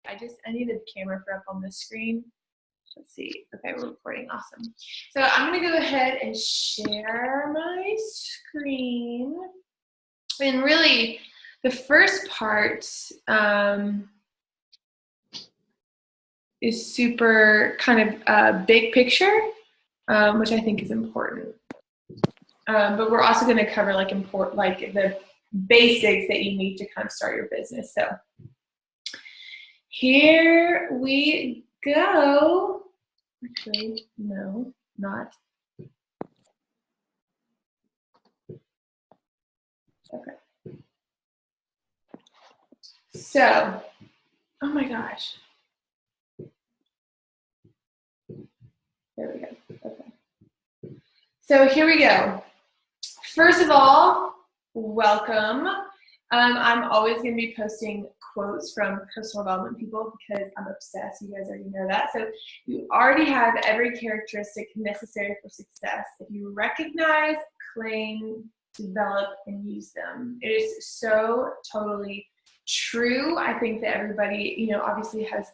I need the camera for up on the screen. Let's see. Okay, we're recording. Awesome. So I'm going to go ahead and share my screen. And really, the first part is super kind of big picture, which I think is important. But we're also going to cover like the basics that you need to kind of start your business. So here we go. Actually, no, not. Okay. So, oh my gosh. There we go. Okay. So here we go. First of all, welcome. I'm always going to be posting quotes from personal development people because I'm obsessed. You guys already know that. So you already have every characteristic necessary for success if you recognize, claim, develop, and use them. It is so totally true. I think that everybody, obviously has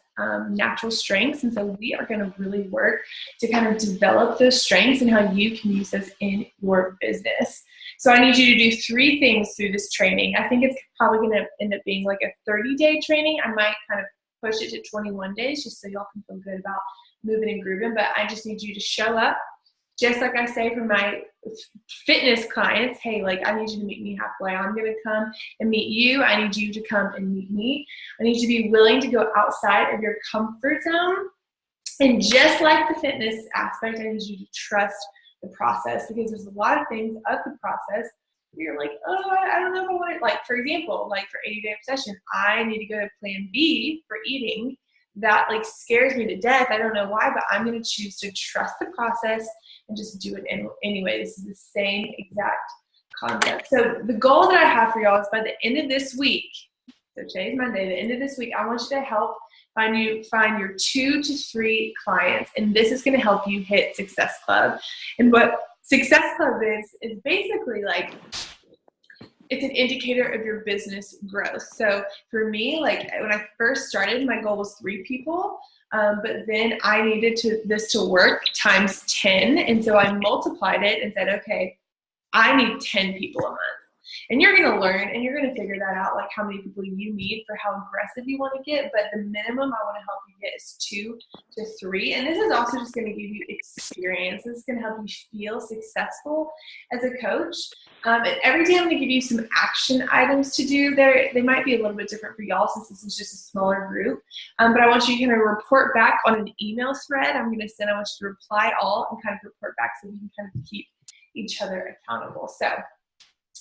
natural strengths, and so we are going to really work to kind of develop those strengths and how you can use those in your business. So I need you to do 3 things through this training. I think it's probably going to end up being like a 30-day training. I might kind of push it to 21 days just so y'all can feel good about moving and grooving, but I just need you to show up. Just like I say for my fitness clients, hey, like I need you to meet me halfway. I'm going to come and meet you. I need you to come and meet me. I need you to be willing to go outside of your comfort zone. And just like the fitness aspect, I need you to trust the process, because there's a lot of things of the process where you're like, oh, I don't know if I want it. Like, for example, like for 80-day obsession, I need to go to plan B for eating. That like scares me to death. I don't know why, but I'm going to choose to trust the process and just do it anyway. This is the same exact concept. So the goal that I have for y'all is by the end of this week, so today's Monday, the end of this week, I want you to help find your 2 to 3 clients, and this is going to help you hit Success Club. And what Success Club is basically like, it's an indicator of your business growth. So for me, like when I first started, my goal was 3 people, but then I needed this to work times 10, and so I multiplied it and said, okay, I need 10 people a month. And you're going to learn and you're going to figure that out, like how many people you need for how aggressive you want to get. But the minimum I want to help you get is 2 to 3. And this is also just going to give you experience. This is going to help you feel successful as a coach. And every day I'm going to give you some action items to do. They might be a little bit different for y'all since this is just a smaller group. But I want you to kind of report back on an email thread. I want you to reply all and kind of report back so we can kind of keep each other accountable. So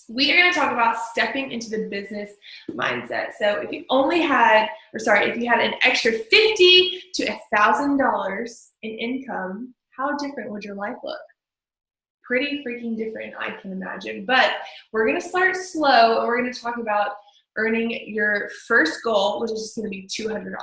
we are going to talk about stepping into the business mindset. So if you had an extra $50 to $1,000 in income, how different would your life look? Pretty freaking different, I can imagine. But we're going to start slow, and we're going to talk about earning your first goal, which is just going to be $200.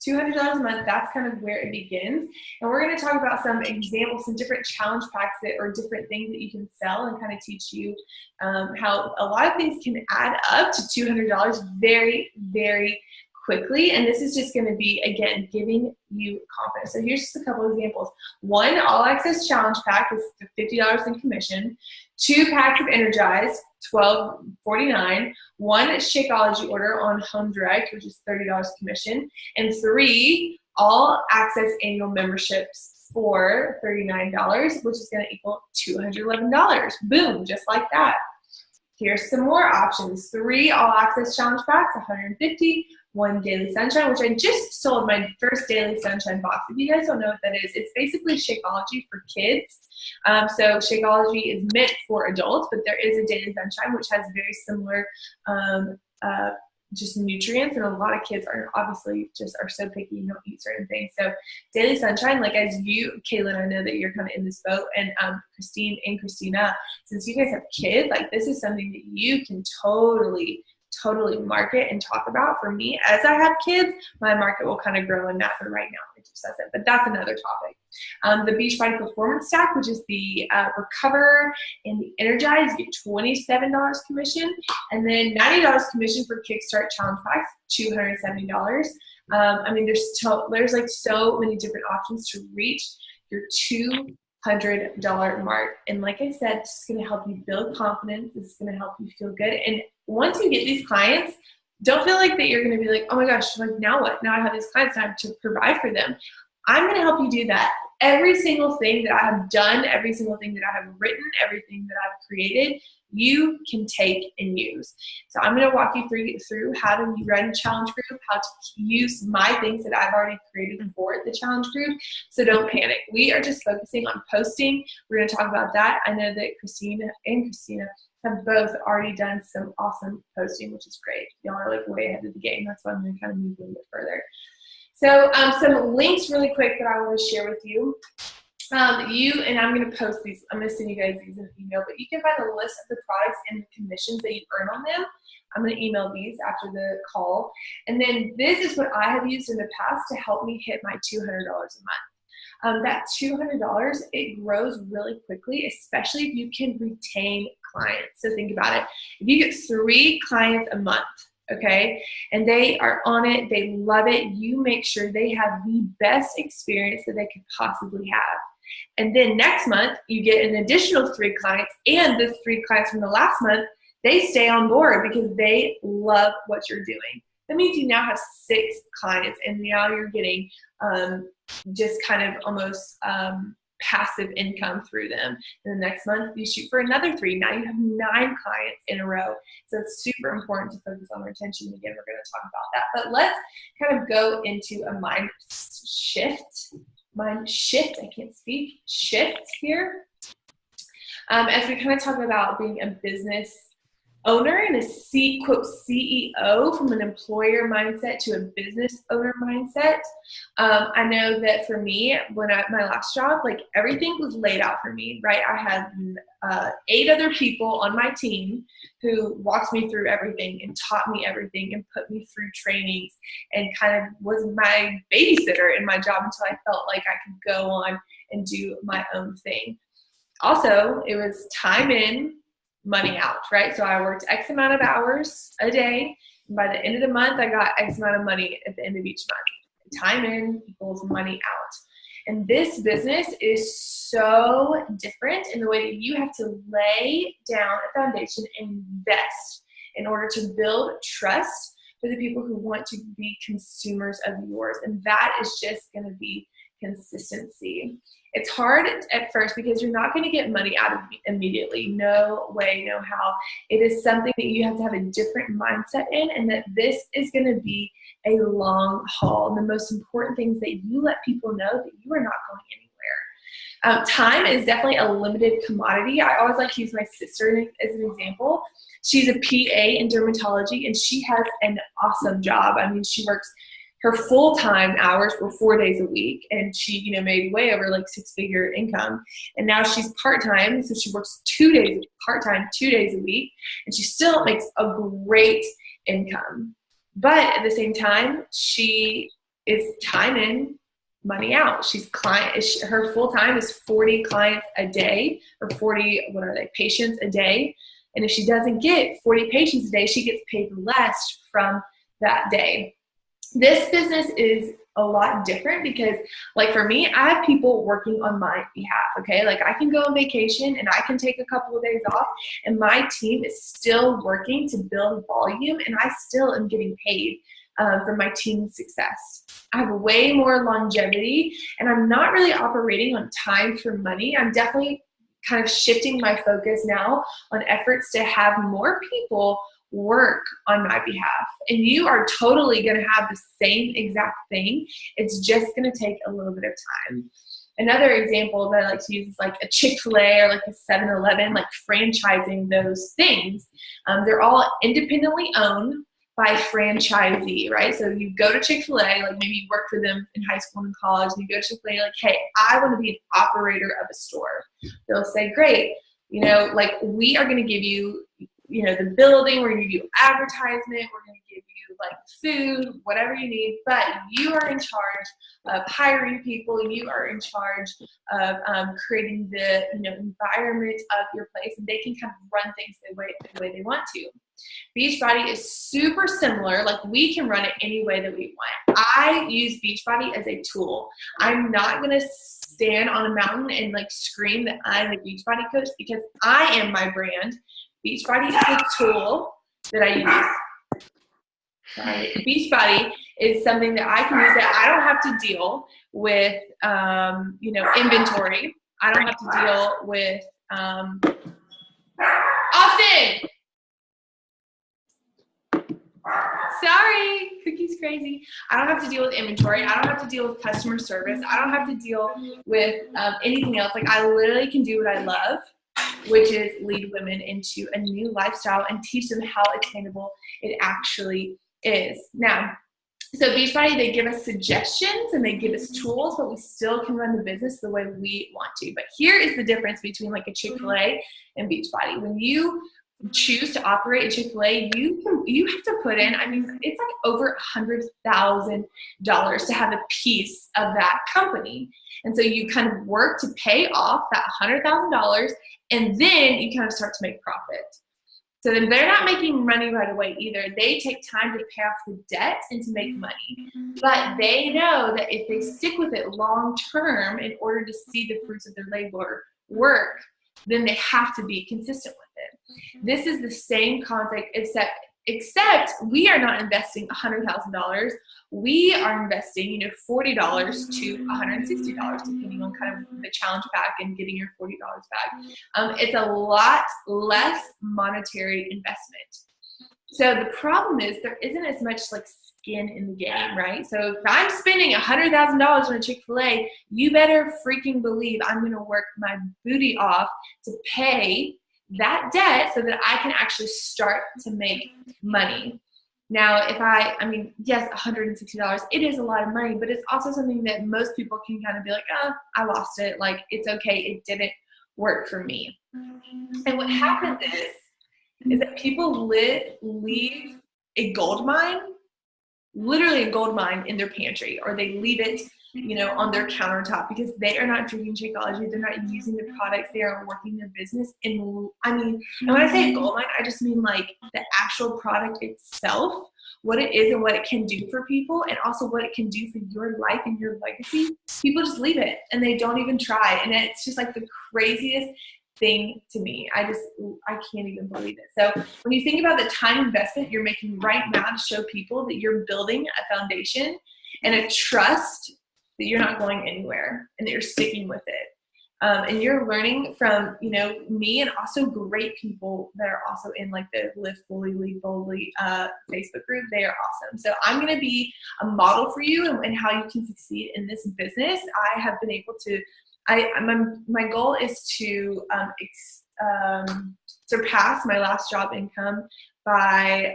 $200 a month, that's kind of where it begins. And we're going to talk about some examples, some different challenge packs or different things that you can sell, and kind of teach you how a lot of things can add up to $200 very, very quickly. And this is just going to be, again, giving you confidence. So here's just a couple of examples. 1 all-access challenge pack is $50 in commission. 2 packs of Energize, $12.49. 1 Shakeology order on Home Direct, which is $30 commission. And 3 all-access annual memberships for $39, which is going to equal $211. Boom, just like that. Here's some more options. 3 all-access challenge packs, $150. 1 Daily Sunshine, which I just sold my first Daily Sunshine box. If you guys don't know what that is, it's basically Shakeology for kids. So Shakeology is meant for adults, but there is a Daily Sunshine, which has very similar just nutrients, and a lot of kids are obviously just are so picky and don't eat certain things. So Daily Sunshine, like as you, Kaylin, I know that you're kind of in this boat, and Christine and Christina, since you guys have kids, like this is something that you can totally market and talk about. For me, as I have kids, my market will kind of grow in that, but right now it just doesn't. But that's another topic. The Beachbody Performance Stack, which is the Recover and the Energize, you get $27 commission, and then $90 commission for Kickstart Challenge Packs, $270. I mean, there's like so many different options to reach your $200 mark. And like I said, it's going to help you build confidence. It's going to help you feel good. And once you get these clients, don't feel like that you're going to be like, oh my gosh, like now what? Now I have these clients, I have to provide for them. I'm going to help you do that. Every single thing that I have done, every single thing that I have written, everything that I've created, you can take and use. So I'm going to walk you through how to run a challenge group, how to use my things that I've already created for the challenge group. So don't panic. We are just focusing on posting. We're going to talk about that. I know that Christina have both already done some awesome posting, which is great. Y'all are like way ahead of the game. That's why I'm going to kind of move a little bit further. So some links really quick that I want to share with you. And I'm going to post these. I'm going to send you guys these in an email, but you can find a list of the products and the commissions that you earn on them. I'm going to email these after the call. And then this is what I have used in the past to help me hit my $200 a month. That $200, it grows really quickly, especially if you can retain clients. So think about it. If you get 3 clients a month, okay, and they are on it, they love it, you make sure they have the best experience that they could possibly have. And then next month, you get an additional 3 clients, and the 3 clients from the last month, they stay on board because they love what you're doing. That means you now have 6 clients, and now you're getting just kind of almost passive income through them. And the next month, you shoot for another 3. Now you have 9 clients in a row. So it's super important to focus on retention. Again, we're going to talk about that. But let's kind of go into a mind shift, here. As we kind of talk about being a business owner and a quote CEO, from an employer mindset to a business owner mindset. I know that for me, when my last job, like everything was laid out for me, right? I had 8 other people on my team who walked me through everything and taught me everything and put me through trainings and kind of was my babysitter in my job until I felt like I could go on and do my own thing. Also, it was time in, money out, right? So I worked X amount of hours a day, and by the end of the month, I got X amount of money at the end of each month. Time in equals money out. And this business is so different in the way that you have to lay down a foundation and invest in order to build trust for the people who want to be consumers of yours. And that is just going to be consistency. It's hard at first because you're not going to get money out of it immediately. No way, no how. It is something that you have to have a different mindset in, and that this is going to be a long haul. And the most important thing is that you let people know that you are not going anywhere. Time is definitely a limited commodity. I always like to use my sister as an example. She's a PA in dermatology, and she has an awesome job. I mean, she works, her full-time hours were 4 days a week, and she, made way over like 6-figure income. And now she's part-time, so she works 2 days, part-time, 2 days a week, and she still makes a great income. But at the same time, she is time in, money out. Her full-time is 40 clients a day, or 40, patients a day. And if she doesn't get 40 patients a day, she gets paid less from that day. This business is a lot different because, like for me, I have people working on my behalf, okay? Like I can go on vacation and I can take a couple of days off, and my team is still working to build volume, and I still am getting paid for my team's success. I have way more longevity, and I'm not really operating on time for money. I'm definitely kind of shifting my focus now on efforts to have more people work on my behalf. And you are totally going to have the same exact thing. It's just going to take a little bit of time. Another example that I like to use is like a Chick-fil-A or like a 7-Eleven, like franchising those things. They're all independently owned by franchisee, right? So you go to Chick-fil-A, like maybe you work for them in high school and college, and you go to Chick-fil-A, like, hey, I want to be an operator of a store. They'll say, great, like we are going to give you, the building, we're going to give you advertisement, we're going to give you like food, whatever you need, but you are in charge of hiring people, you are in charge of creating the environment of your place, and they can kind of run things the way they want to. Beachbody is super similar. Like, we can run it any way that we want. I use Beachbody as a tool. I'm not going to stand on a mountain and like scream that I'm a Beachbody coach, because I am my brand. Beachbody is the tool that I use. Sorry. Beachbody is something that I can use, that I don't have to deal with, inventory. I don't have to deal with, Austin! Sorry, Cookie's crazy. I don't have to deal with inventory. I don't have to deal with customer service. I don't have to deal with anything else. Like, I literally can do what I love, which is lead women into a new lifestyle and teach them how attainable it actually is. Now, so Beachbody, they give us suggestions and they give us tools, but we still can run the business the way we want to. But here is the difference between like a Chick-fil-A and Beachbody. When you choose to operate a Chick-fil-A, you have to put in, I mean, it's like over $100,000 to have a piece of that company. And so you kind of work to pay off that $100,000, and then you kind of start to make profit. So then they're not making money right away either. They take time to pay off the debt and to make money. But they know that if they stick with it long term in order to see the fruits of their labor work, then they have to be consistent with it. This is the same concept, except we are not investing $100,000. We are investing, $40 to $160, depending on kind of the challenge pack and getting your $40 back. It's a lot less monetary investment. So the problem is there isn't as much like skin in the game, right? So if I'm spending $100,000 on a Chick-fil-A, you better freaking believe I'm going to work my booty off to pay that debt so that I can actually start to make money. Now, yes, $160, it is a lot of money, but it's also something that most people can kind of be like, oh, I lost it. Like, it's okay. It didn't work for me. And what happens is that people leave a gold mine, literally a gold mine, in their pantry, or they leave it, on their countertop, because they are not drinking Shakeology. They're not using the products. They are working their business. And when I say a gold mine, I just mean like the actual product itself, what it is and what it can do for people, and also what it can do for your life and your legacy. People just leave it and they don't even try. And it's just like the craziest thing to me. I can't even believe it. So when you think about the time investment you're making right now to show people that you're building a foundation and a trust that you're not going anywhere and that you're sticking with it. And you're learning from, me, and also great people that are also in like the Live Fully, Lead Boldly Facebook group. They are awesome. So I'm going to be a model for you and how you can succeed in this business. I have been able to, my goal is to surpass my last job income by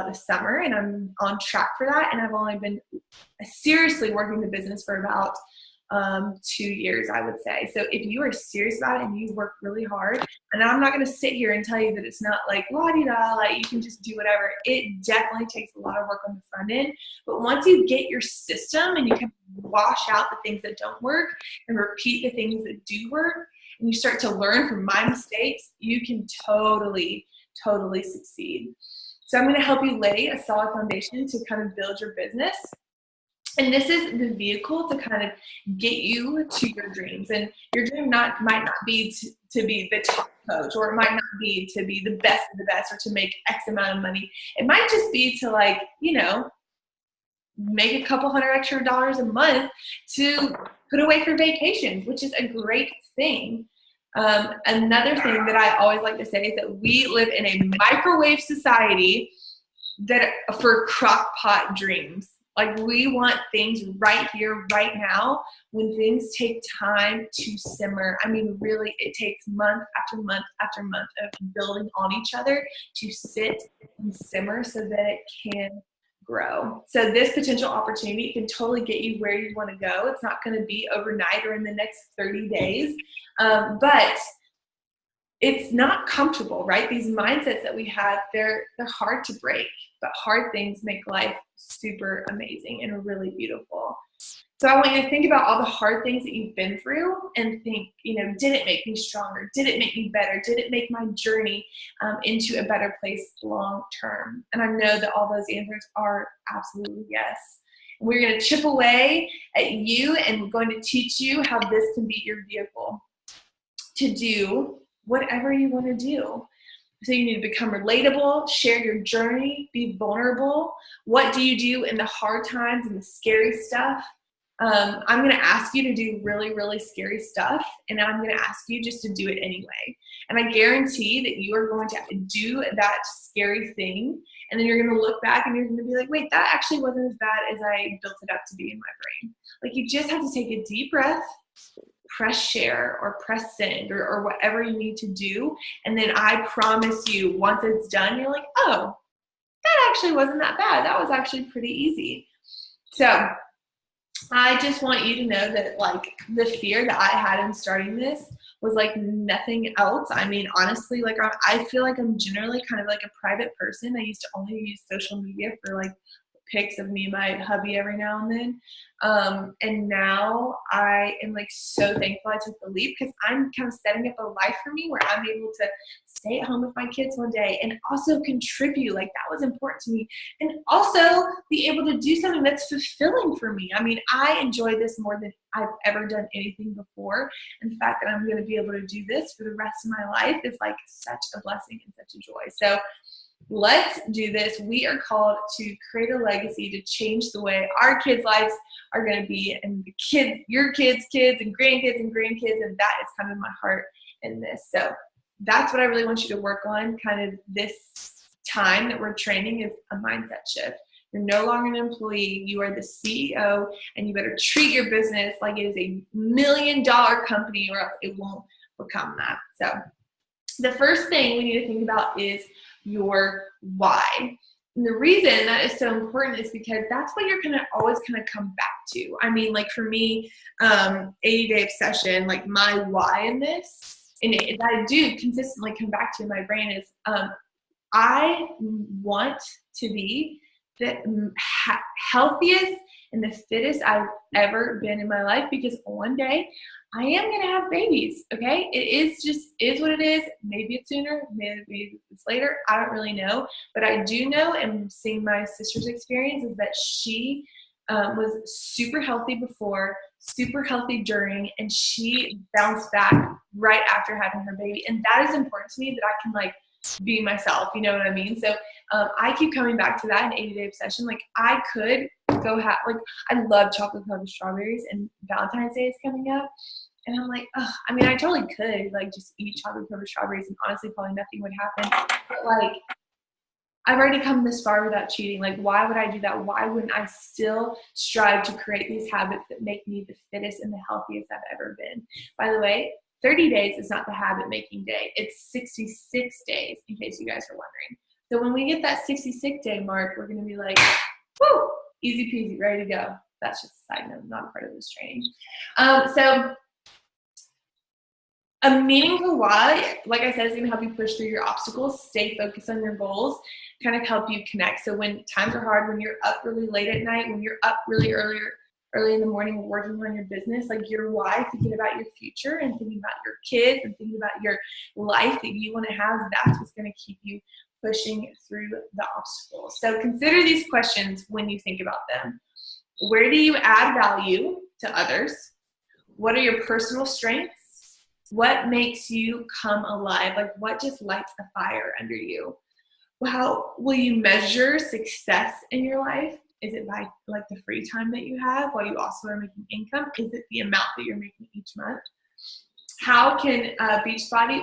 the summer, and I'm on track for that. And I've only been seriously working the business for about 2 years, I would say. So if you are serious about it and you work really hard, and I'm not going to sit here and tell you that it's not like la-di-da, like you can just do whatever. It definitely takes a lot of work on the front end. But once you get your system and you can wash out the things that don't work and repeat the things that do work, and you start to learn from my mistakes, you can totally succeed. So I'm going to help you lay a solid foundation to kind of build your business. And this is the vehicle to kind of get you to your dreams. And your dream might not be to be the top coach, or it might not be to be the best of the best, or to make X amount of money. It might just be to make a couple $100 extra a month to put away for vacations, which is a great thing. Another thing that I always like to say is that we live in a microwave society for crock pot dreams. Like, we want things right here, right now, when things take time to simmer. Really, it takes month after month after month of building on each other to sit and simmer so that it can grow. So this potential opportunity can totally get you where you want to go. It's not going to be overnight or in the next 30 days, but it's not comfortable, right? These mindsets that we have, they're hard to break, but hard things make life super amazing and really beautiful. So I want you to think about all the hard things that you've been through and think, did it make me stronger? Did it make me better? Did it make my journey into a better place long term? And I know that all those answers are absolutely yes. And we're going to chip away at you, and we're going to teach you how this can be your vehicle to do whatever you want to do. So you need to become relatable, share your journey, be vulnerable. What do you do in the hard times and the scary stuff? I'm going to ask you to do really, really scary stuff, and I'm going to ask you just to do it anyway. And I guarantee that you are going to do that scary thing, and then you're going to look back and you're going to be like, wait, that actually wasn't as bad as I built it up to be in my brain. Like, you just have to take a deep breath, press share or press send or whatever you need to do. And then I promise you, once it's done, you're like, oh, that actually wasn't that bad. That was actually pretty easy. So I just want you to know that, like, the fear that I had in starting this was like nothing else. I mean, honestly, like, I feel like I'm generally kind of like a private person. I used to only use social media for like pics of me and my hubby every now and then. And now I am like so thankful I took the leap, because I'm kind of setting up a life for me where I'm able to stay at home with my kids one day and also contribute. Like, that was important to me. And also be able to do something that's fulfilling for me. I mean, I enjoy this more than I've ever done anything before. And the fact that I'm going to be able to do this for the rest of my life is like such a blessing and such a joy. So let's do this. We are called to create a legacy to change the way our kids' lives are going to be, and the kids, your kids' kids, and grandkids, and that is kind of my heart in this. So that's what I really want you to work on. Kind of this time that we're training is a mindset shift. You're no longer an employee. You are the CEO, and you better treat your business like it is a $1 million company, or else it won't become that. So the first thing we need to think about is your why. And the reason that is so important is because that's what you're gonna always kind of come back to. I mean, like, for me, 80-day obsession, like, my why in this, and that I do consistently come back to in my brain, is I want to be the healthiest and the fittest I've ever been in my life, because one day I am going to have babies, okay? It is what it is. Maybe it's sooner, maybe it's later. I don't really know. But I do know, and seeing my sister's experience, is that she was super healthy before, super healthy during, and she bounced back right after having her baby. And that is important to me, that I can, like, be myself, you know what I mean? So I keep coming back to that in 80-day obsession. Like, I could go have, like, I love chocolate covered strawberries, and Valentine's Day is coming up. And I'm like, oh, I mean, I totally could, like, just eat chocolate covered strawberries, and honestly, probably nothing would happen. But, like, I've already come this far without cheating. Like, why would I do that? Why wouldn't I still strive to create these habits that make me the fittest and the healthiest I've ever been? By the way, 30 days is not the habit making day. It's 66 days, in case you guys are wondering. So when we get that 66 day mark, we're going to be like, whoo, easy peasy, ready to go. That's just a side note, not a part of this training. So a meaningful why, like I said, is going to help you push through your obstacles, stay focused on your goals, kind of help you connect. So when times are hard, when you're up really late at night, when you're up really early in the morning working on your business, like, your why, thinking about your future and thinking about your kids and thinking about your life that you want to have, that's what's going to keep you pushing through the obstacles. So consider these questions when you think about them. Where do you add value to others? What are your personal strengths? What makes you come alive? Like, what just lights a fire under you? How will you measure success in your life? Is it by, like, the free time that you have while you also are making income? Is it the amount that you're making each month? How can Beachbody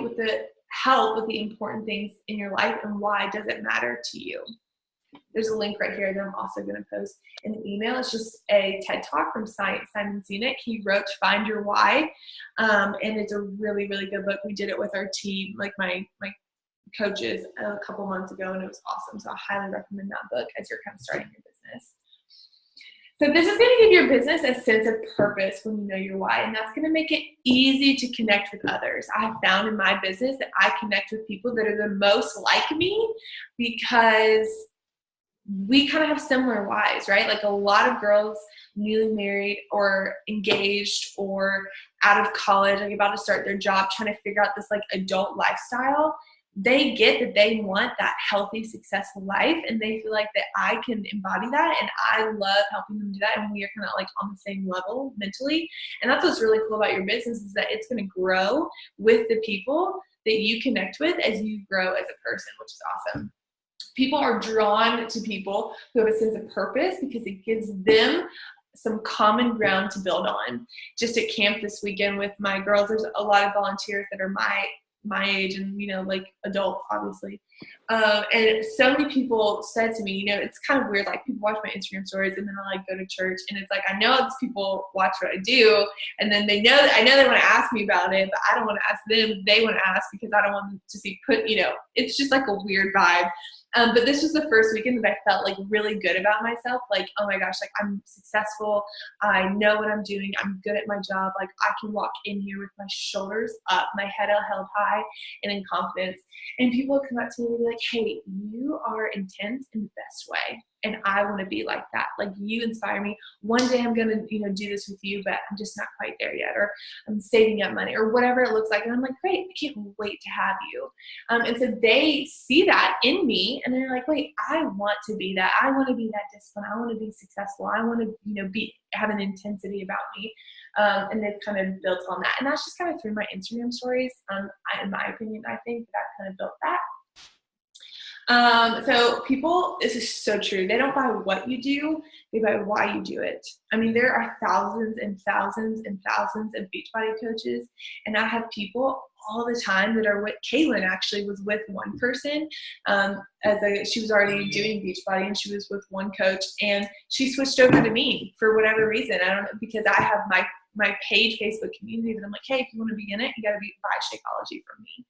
help with the important things in your life, and why does it matter to you? There's a link right here that I'm also going to post in the email. It's just a TED Talk from Simon Sinek. He wrote Find Your Why, and it's a really, really good book. We did it with our team, like my coaches, a couple months ago, and it was awesome. So I highly recommend that book as you're kind of starting your business. So this is going to give your business a sense of purpose when you know your why, and that's going to make it easy to connect with others. I have found in my business that I connect with people that are the most like me, because we kind of have similar whys, right? Like a lot of girls newly married or engaged or out of college, like about to start their job, trying to figure out this like adult lifestyle, they get that they want that healthy, successful life, and they feel like that I can embody that, and I love helping them do that, and we are kind of like on the same level mentally. And that's what's really cool about your business, is that it's going to grow with the people that you connect with as you grow as a person, which is awesome. People are drawn to people who have a sense of purpose because it gives them some common ground to build on. Just at camp this weekend with my girls, there's a lot of volunteers that are my age and, you know, like adults, obviously. And so many people said to me, you know, it's kind of weird, like people watch my Instagram stories and then I like go to church, and it's like, I know it's people watch what I do, and then I know they want to ask me about it, but I don't want to ask them. They want to ask because I don't want them to see you know, it's just like a weird vibe. But this was the first weekend that I felt like really good about myself. Like, oh my gosh, like I'm successful. I know what I'm doing. I'm good at my job. Like I can walk in here with my shoulders up, my head held high and in confidence. And people would come up to me and be like, hey, you are intense in the best way. And I want to be like that. Like you inspire me. One day I'm going to, you know, do this with you, but I'm just not quite there yet. Or I'm saving up money or whatever it looks like. And I'm like, great, I can't wait to have you. And so they see that in me and they're like, wait, I want to be that. I want to be that disciplined. I want to be successful. I want to, you know, have an intensity about me. And they've kind of built on that. And that's just kind of through my Instagram stories. In my opinion, I think that I've kind of built that. So people, this is so true. They don't buy what you do, they buy why you do it. I mean, there are thousands and thousands and thousands of Beachbody coaches, and I have people all the time that are with Kaylin. Actually was with one person, she was already doing Beachbody, and she was with one coach, and she switched over to me for whatever reason. I don't know, because I have my paid Facebook community that I'm like, hey, if you want to be in it, you got to buy Shakeology from me.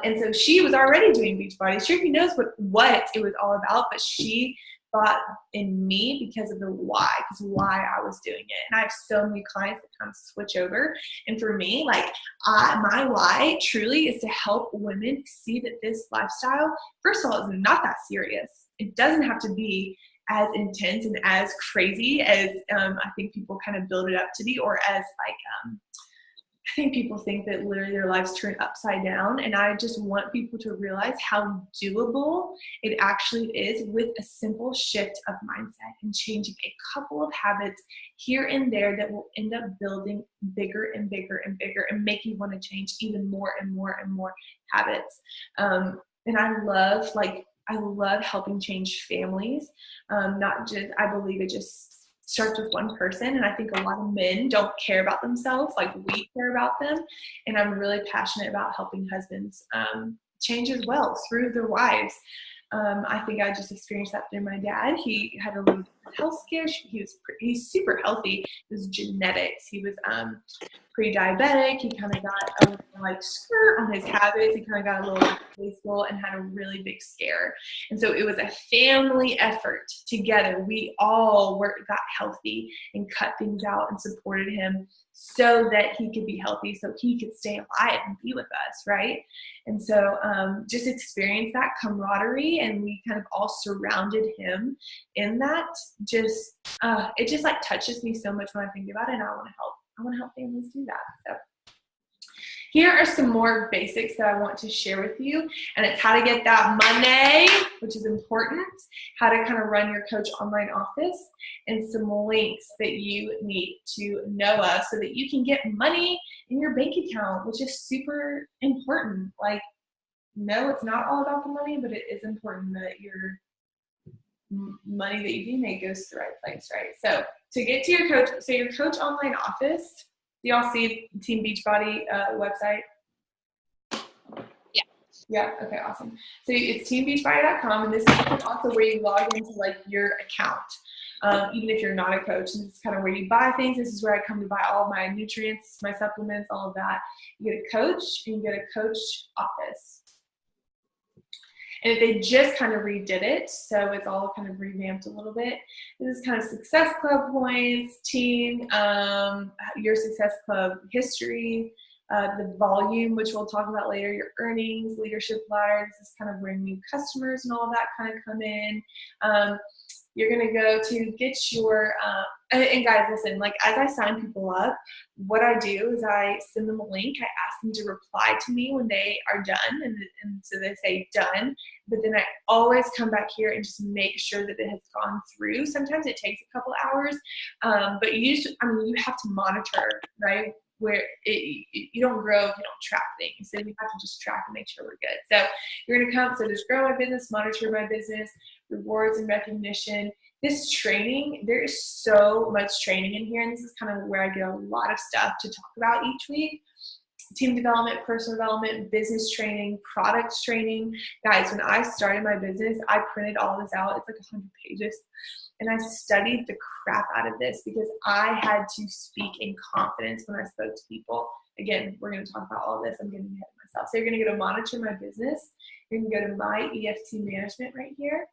And so she was already doing Beachbody. She already knows what it was all about, but she thought in me because of why I was doing it. And I have so many clients that kind of switch over. And for me, like my why truly is to help women see that this lifestyle, first of all, is not that serious. It doesn't have to be as intense and as crazy as I think people kind of build it up to be, or as like I think people think that literally their lives turn upside down, and I just want people to realize how doable it actually is with a simple shift of mindset and changing a couple of habits here and there that will end up building bigger and bigger and bigger and make you want to change even more and more and more habits. And I love helping change families. Not just, I believe it just starts with one person. And I think a lot of men don't care about themselves like we care about them. And I'm really passionate about helping husbands change as well through their wives. I think I just experienced that through my dad. He had a health scare. He's super healthy. It was genetics. He was pre-diabetic. He kind of got a little like skirt on his habits. He kind of got a little wasteful and had a really big scare. And so it was a family effort together. We all got healthy and cut things out and supported him so that he could be healthy, so he could stay alive and be with us, right? And so just experience that camaraderie, and we kind of all surrounded him in that. It just like touches me so much when I think about it, and I want to help families do that. So here are some more basics that I want to share with you, and it's how to get that money, which is important, how to kind of run your coach online office, and some links that you need to know of so that you can get money in your bank account, which is super important. Like, no, it's not all about the money, but it is important that your money that you do make goes to the right place, right? So to get to your coach, so your coach online office, do y'all see Team Beachbody website? Yeah. Yeah, okay, awesome. So it's teambeachbody.com, and this is also where you log into like your account. Even if you're not a coach, and this is kind of where you buy things. This is where I come to buy all my nutrients, my supplements, all of that. You get a coach, and you get a coach office. And they just kind of redid it, so it's all kind of revamped a little bit. This is kind of Success Club points, team, your Success Club history, the volume, which we'll talk about later, your earnings, leadership ladder. This is kind of where new customers and all that kind of come in. You're going to go to get your, and guys, listen, like as I sign people up, what I do is I send them a link. I ask them to reply to me when they are done. And so they say done, but then I always come back here and just make sure that it has gone through. Sometimes it takes a couple hours, but you have to monitor, right? Where you don't grow if you don't track things. So we have to just track and make sure we're good. So you're going to come, so there's grow my business, monitor my business, rewards and recognition. This training, there is so much training in here, and this is kind of where I get a lot of stuff to talk about each week. Team development, personal development, business training, products training. Guys, when I started my business, I printed all this out. It's like 100 pages. And I studied the crap out of this because I had to speak in confidence when I spoke to people. Again, we're going to talk about all of this. I'm getting ahead of myself. So you're going to go to monitor my business. You're going to go to my EFT management right here.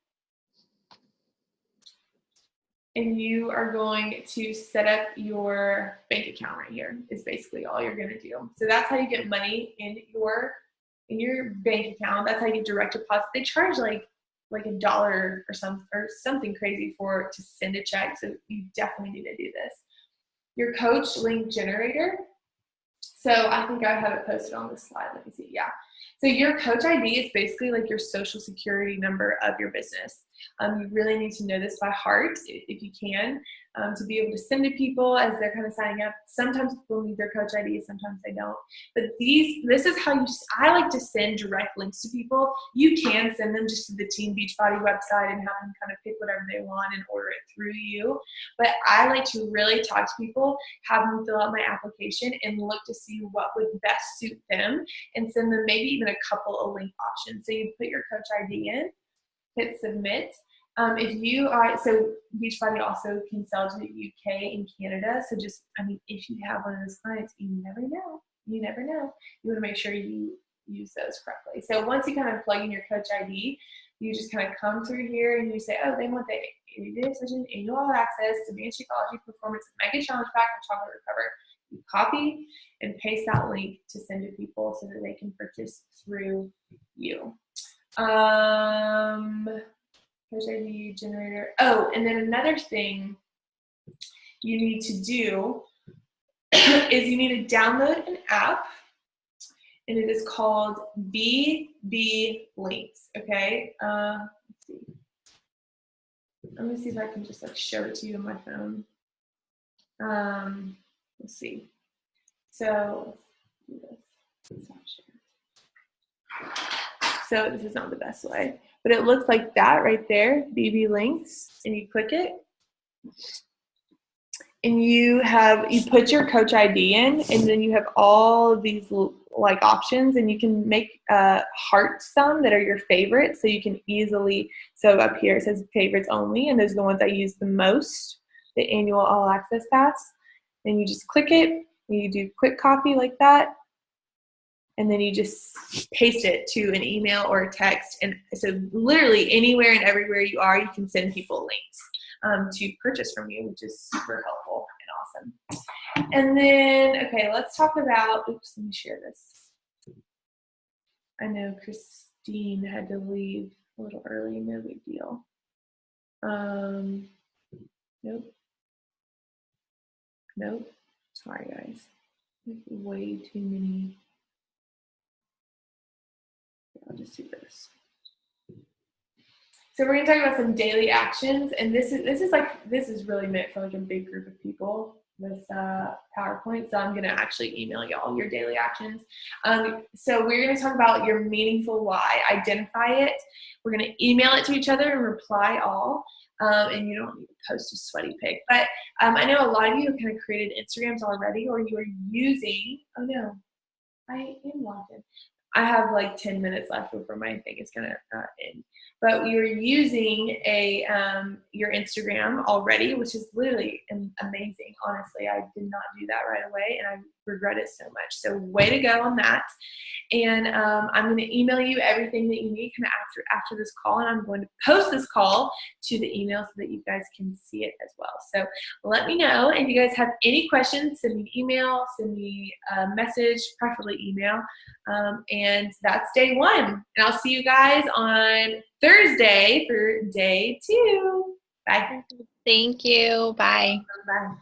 And you are going to set up your bank account right here is basically all you're going to do. So that's how you get money in your bank account. That's how you get direct deposit. They charge like $1 or something crazy to send a check. So you definitely need to do this. Your coach link generator. So I think I have it posted on this slide. Let me see. Yeah. So your coach ID is basically like your social security number of your business. You really need to know this by heart if you can, to be able to send to people as they're kind of signing up. Sometimes people need their coach ID, sometimes they don't. But this is how I like to send direct links to people. You can send them just to the Team Beachbody website and have them kind of pick whatever they want and order it through you. But I like to really talk to people, have them fill out my application and look to see what would best suit them and send them maybe even a couple of link options. So you put your coach ID in, hit submit. If you are, so Beachbody also can sell to the UK and Canada. So if you have one of those clients, you never know. You want to make sure you use those correctly. So once you kind of plug in your coach ID, you just kind of come through here and you say, oh, they want the 80-day session, annual access to Advanced Shakeology Performance Mega Challenge Pack and Chocolate Recover. You copy and paste that link to send to people so that they can purchase through you. Coach ID generator. Oh, and then another thing you need to do is you need to download an app, and it is called BB Links. Okay. Let's see. Let me see if I can just show it to you on my phone. Let's see. So let's do this. Stop sharing. So this is not the best way, but it looks like that right there, BB Links, and you click it. And you put your coach ID in, and then you have all of these options, and you can make heart some that are your favorites, so you can easily, so up here it says favorites only, and those are the ones I use the most, the annual all access pass. And you just click it, and you do quick copy like that, and then you just paste it to an email or a text. And so literally anywhere and everywhere you are, you can send people links to purchase from you, which is super helpful and awesome. And then, okay, let's talk about, oops, let me share this. I know Christine had to leave a little early, no big deal. Nope, sorry guys, way too many. I'll just do this. So we're going to talk about some daily actions, and this is really meant for a big group of people, this PowerPoint. So I'm going to actually email you all your daily actions. So we're going to talk about your meaningful why. Identify it. We're going to email it to each other and reply all. And you don't need to post a sweaty pic. But I know a lot of you have kind of created Instagrams already, or you are using. Oh no, I am logged in. I have like 10 minutes left before my thing is gonna end. But you're using your Instagram already, which is literally amazing. Honestly, I did not do that right away, and I regret it so much. So way to go on that. And I'm going to email you everything that you need kind of after this call, and I'm going to post this call to the email so that you guys can see it as well. So let me know. If you guys have any questions, send me an email, send me a message, preferably email. And that's day 1. And I'll see you guys on Thursday for day 2. Bye. Thank you. Bye. Bye.